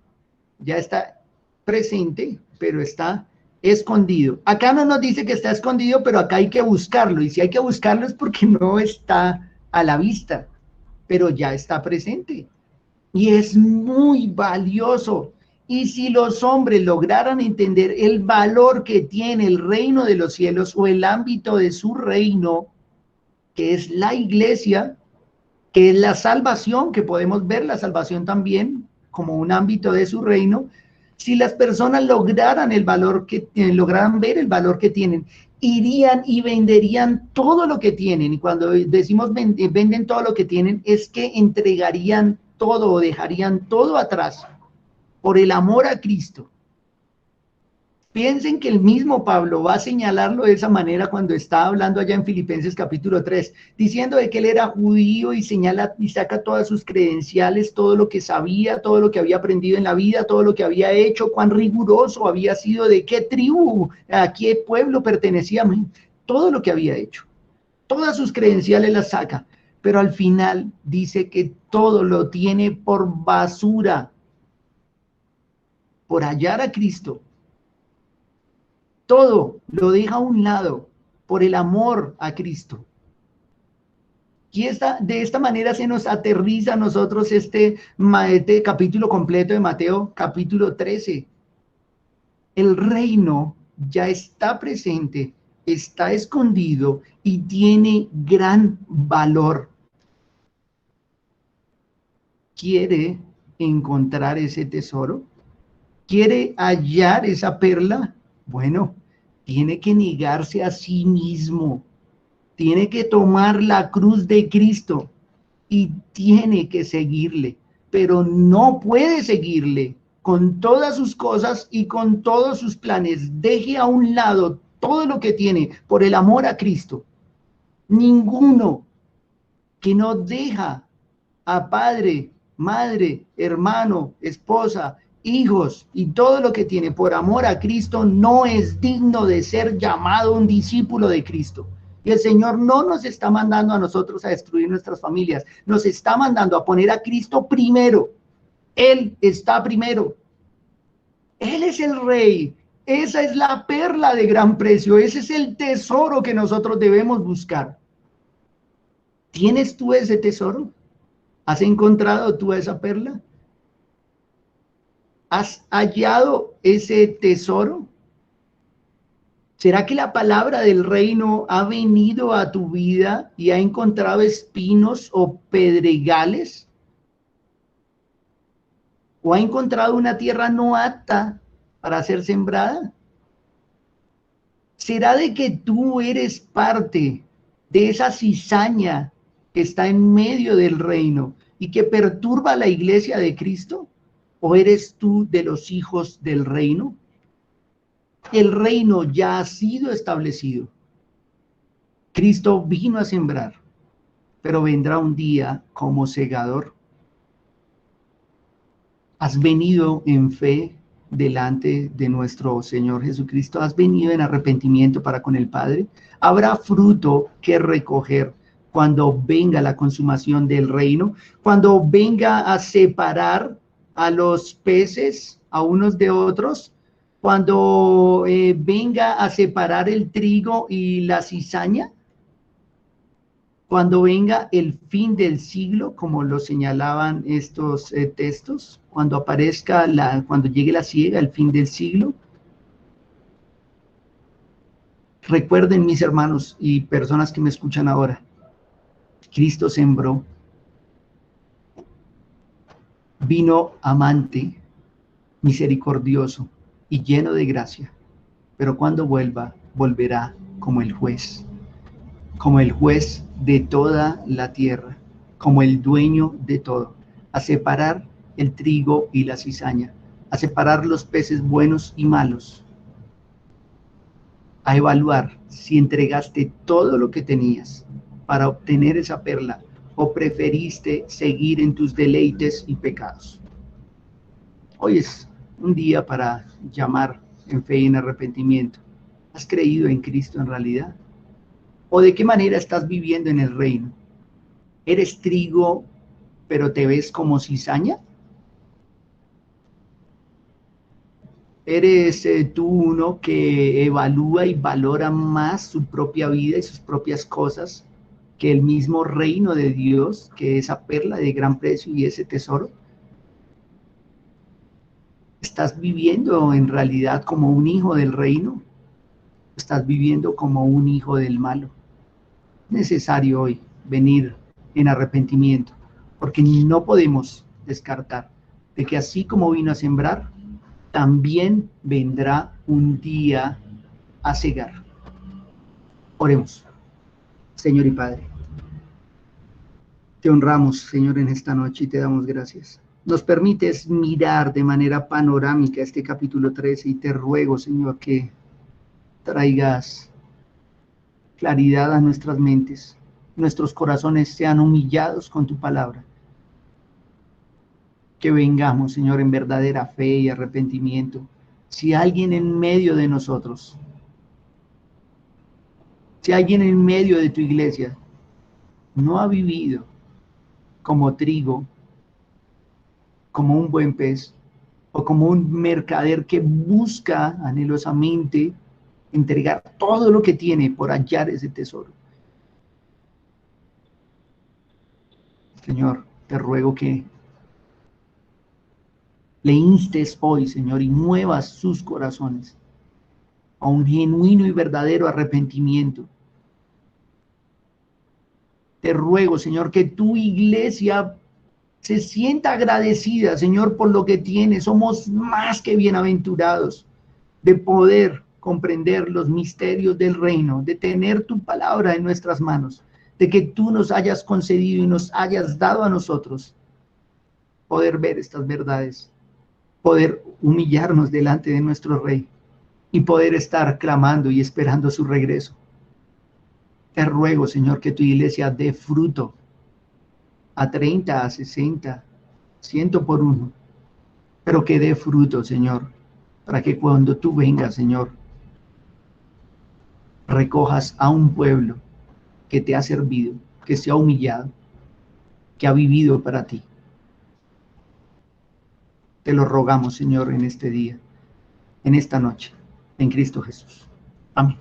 Ya está presente, pero está escondido. Acá no nos dice que está escondido, pero acá hay que buscarlo. Y si hay que buscarlo es porque no está a la vista, pero ya está presente. Y es muy valioso. Y si los hombres lograran entender el valor que tiene el reino de los cielos o el ámbito de su reino, que es la iglesia, que es la salvación, que podemos ver la salvación también como un ámbito de su reino, si las personas lograran el valor que lograran ver el valor que tienen, irían y venderían todo lo que tienen. Y cuando decimos venden todo lo que tienen, es que entregarían todo o dejarían todo atrás por el amor a Cristo. Piensen que el mismo Pablo va a señalarlo de esa manera cuando está hablando allá en Filipenses capítulo 3, diciendo de que él era judío y señala y saca todas sus credenciales, todo lo que sabía, todo lo que había aprendido en la vida, todo lo que había hecho, cuán riguroso había sido, de qué tribu, a qué pueblo pertenecía, todo lo que había hecho. Todas sus credenciales las saca, pero al final dice que todo lo tiene por basura, por hallar a Cristo. Todo lo deja a un lado por el amor a Cristo. Y de esta manera se nos aterriza a nosotros este capítulo completo de Mateo, capítulo 13. El reino ya está presente, está escondido y tiene gran valor. ¿Quiere encontrar ese tesoro? ¿Quiere hallar esa perla? Bueno, tiene que negarse a sí mismo, tiene que tomar la cruz de Cristo y tiene que seguirle, pero no puede seguirle con todas sus cosas y con todos sus planes. Deje a un lado todo lo que tiene por el amor a Cristo. Ninguno que no deja a padre, madre, hermano, esposa, hijos y todo lo que tiene por amor a Cristo no es digno de ser llamado un discípulo de Cristo. Y el Señor no nos está mandando a nosotros a destruir nuestras familias, nos está mandando a poner a Cristo primero. Él está primero. Él es el Rey. Esa es la perla de gran precio. Ese es el tesoro que nosotros debemos buscar. ¿Tienes tú ese tesoro? ¿Has encontrado tú esa perla? ¿Has hallado ese tesoro? ¿Será que la palabra del reino ha venido a tu vida y ha encontrado espinos o pedregales? ¿O ha encontrado una tierra no apta para ser sembrada? ¿Será de que tú eres parte de esa cizaña que está en medio del reino y que perturba a la iglesia de Cristo? ¿O eres tú de los hijos del reino? El reino ya ha sido establecido. Cristo vino a sembrar, pero vendrá un día como segador. ¿Has venido en fe delante de nuestro Señor Jesucristo? ¿Has venido en arrepentimiento para con el Padre? ¿Habrá fruto que recoger cuando venga la consumación del reino? Cuando venga a separar a los peces a unos de otros, cuando venga a separar el trigo y la cizaña, cuando venga el fin del siglo, como lo señalaban estos textos, cuando aparezca cuando llegue la siega, el fin del siglo. Recuerden, mis hermanos y personas que me escuchan ahora, Cristo sembró, vino amante, misericordioso y lleno de gracia, pero cuando vuelva, volverá como el juez de toda la tierra, como el dueño de todo, a separar el trigo y la cizaña, a separar los peces buenos y malos, a evaluar si entregaste todo lo que tenías para obtener esa perla o preferiste seguir en tus deleites y pecados. Hoy es un día para llamar en fe y en arrepentimiento. ¿Has creído en Cristo en realidad? ¿O de qué manera estás viviendo en el reino? ¿Eres trigo, pero te ves como cizaña? ¿Eres tú uno que evalúa y valora más su propia vida y sus propias cosas que el mismo reino de Dios, que esa perla de gran precio y ese tesoro? ¿Estás viviendo en realidad como un hijo del reino? ¿Estás viviendo como un hijo del malo? Es necesario hoy venir en arrepentimiento, porque no podemos descartar de que así como vino a sembrar, también vendrá un día a cegar. Oremos. Señor y Padre, te honramos, Señor, en esta noche y te damos gracias. Nos permites mirar de manera panorámica este capítulo 13 y te ruego, Señor, que traigas claridad a nuestras mentes, nuestros corazones sean humillados con tu palabra. Que vengamos, Señor, en verdadera fe y arrepentimiento. Si alguien en medio de nosotros, si alguien en medio de tu iglesia no ha vivido como trigo, como un buen pez, o como un mercader que busca anhelosamente entregar todo lo que tiene por hallar ese tesoro. Señor, te ruego que le instes hoy, Señor, y muevas sus corazones a un genuino y verdadero arrepentimiento. Te ruego, Señor, que tu iglesia se sienta agradecida, Señor, por lo que tiene. Somos más que bienaventurados de poder comprender los misterios del reino, de tener tu palabra en nuestras manos, de que tú nos hayas concedido y nos hayas dado a nosotros poder ver estas verdades, poder humillarnos delante de nuestro Rey y poder estar clamando y esperando su regreso. Te ruego, Señor, que tu iglesia dé fruto a 30, a 60, 100 por uno, pero que dé fruto, Señor, para que cuando tú vengas, Señor, recojas a un pueblo que te ha servido, que se ha humillado, que ha vivido para ti. Te lo rogamos, Señor, en este día, en esta noche, en Cristo Jesús. Amén.